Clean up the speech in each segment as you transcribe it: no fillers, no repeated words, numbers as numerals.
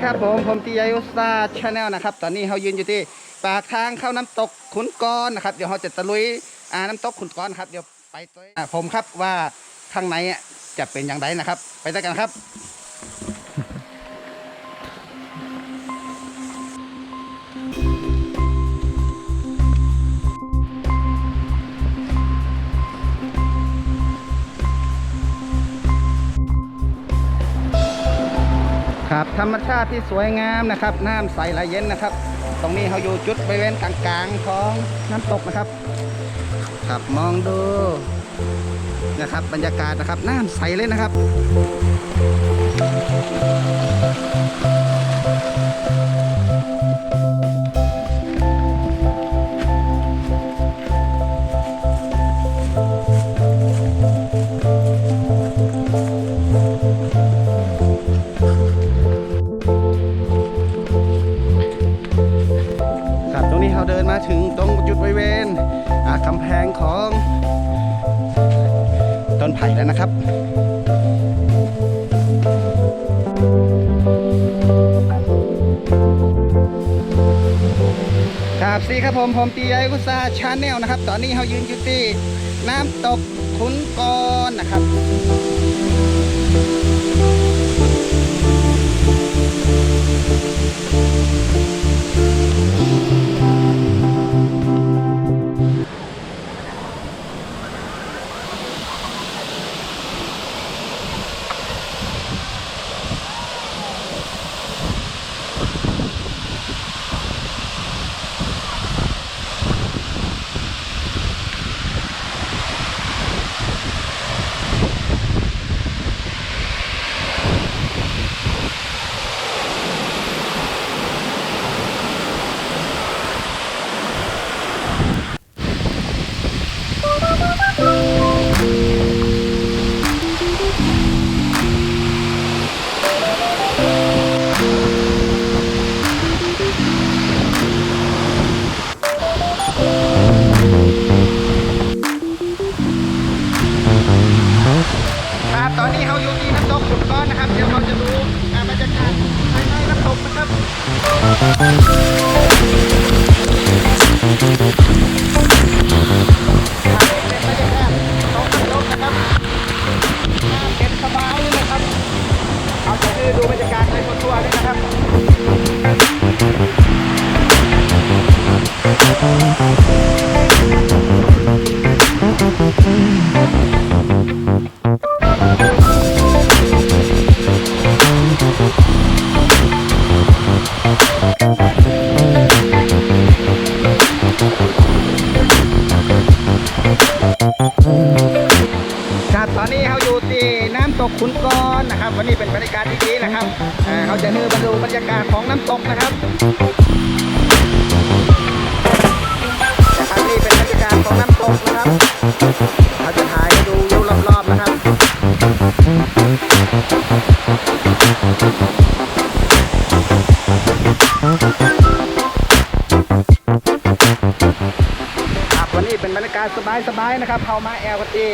ครับผมตีอายุซาชาแนลนะครับตอนนี้เรายืนอยู่ที่ปากทางเข้าน้ำตกขุนกรนะครับเดี๋ยวเราจะตะลุยน้ำตกขุนกรครับเดี๋ยวไปตัวผมครับว่าข้างในจะเป็นอย่างไรนะครับไปด้วยกันครับครับธรรมชาติที่สวยงามนะครับน้ำใสไหลเย็นนะครับตรงนี้เราอยู่จุดบริเวณกลางๆของน้ำตกนะครับครับมองดูนะครับบรรยากาศนะครับน้ำใสเลยนะครับเราเดินมาถึงตรงจุดบริเวณกำแพงของต้นไผ่แล้วนะครับครับสวัสดีครับผมตีไอคุซาชาแนลนะครับตอนนี้เรายืนอยู่ที่น้ำตกขุนกรนะครับตอนนี้เราอยู่ที่น้ำตกขุนกรนะครับเดี๋ยวเราจะดูบรรยากาศภายในน้ำตกนะครับเป็นบรรยากาศตรงน้ำตกนะครับเย็นสบายเลยนะครับเราจะดูบรรยากาศในทั่วๆเลยนะครับตอนนี้เขาอยู่ที่น้ำตกขุนกรนะครับวันนี้เป็นบรรยากาศดีๆนะครับเขาจะมาดูบรรยากาศของน้ำตกนะครับนี่เป็นบรรยากาศของน้ำตกนะครับเขาจะถ่ายให้ดูวิวรอบๆนะครับวันนี้เป็นบรรยากาศสบายๆนะครับเขามาแอลกันที่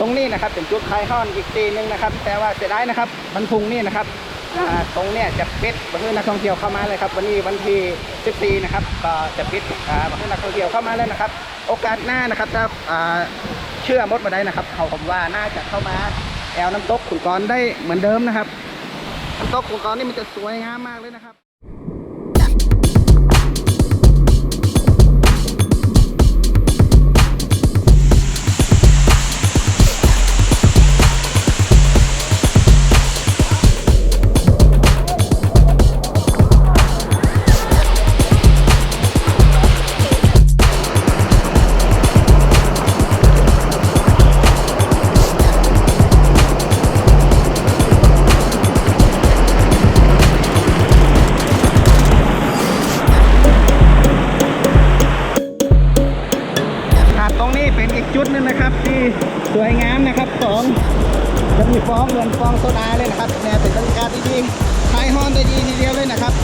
ตรงนี้นะครับเป็นจุดคลายห้อนอีกตีนึงนะครับแต่ว่าเสียดายนะครับบรรทุงนี่นะครับตรงเนี้ยจะปิดเพื่อนักท่องเที่ยวเข้ามาเลยครับวันนี้วันที่14นะครับก็จะปิดเพื่อนักท่องเที่ยวเข้ามาเลยนะครับโอกาสหน้านะครับถ้าเชื่อมดมาได้นะครับเขาผมว่าน่าจะเข้ามาแอลน้ำตกขุนกรได้เหมือนเดิมนะครับน้ำตกขุนกรนี่มันจะสวยงามมากเลยนะครับจุดนึงนะครับที่สวยงามนะครับของจะมีฟองเหมือนฟองโซดาเลยนะครับเนี่ยเป็นบรรยากาศที่ดีคลายฮ้อนได้ดีทีเดียวเลยนะครับ ค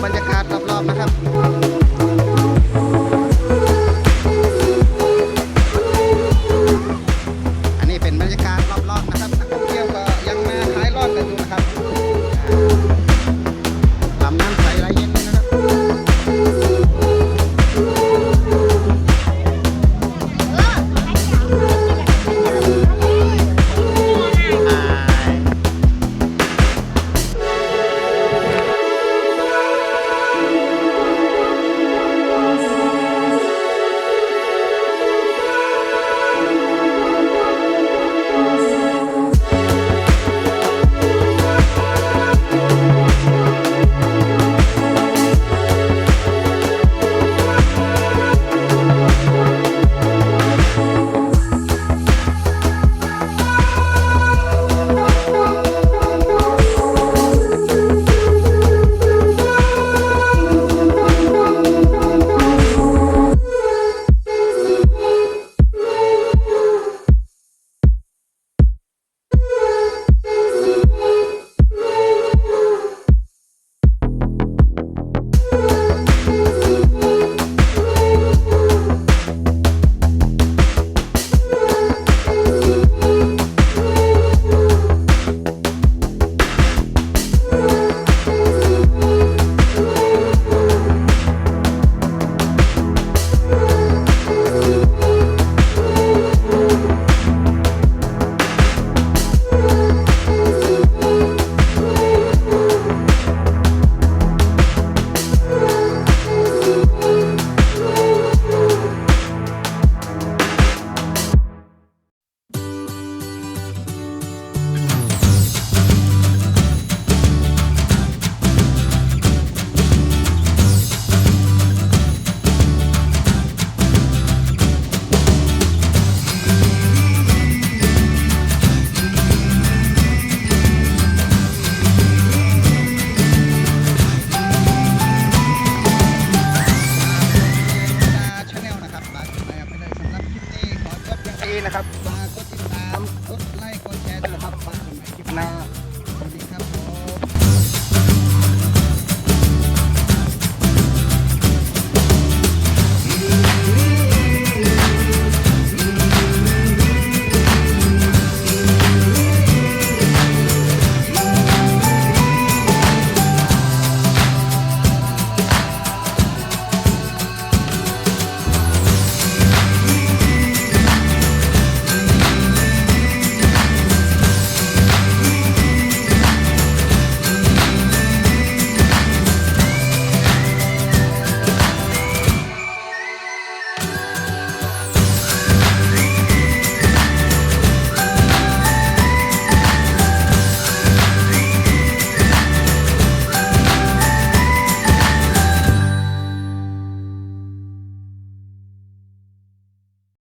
บรรยากาศรอบๆนะครับ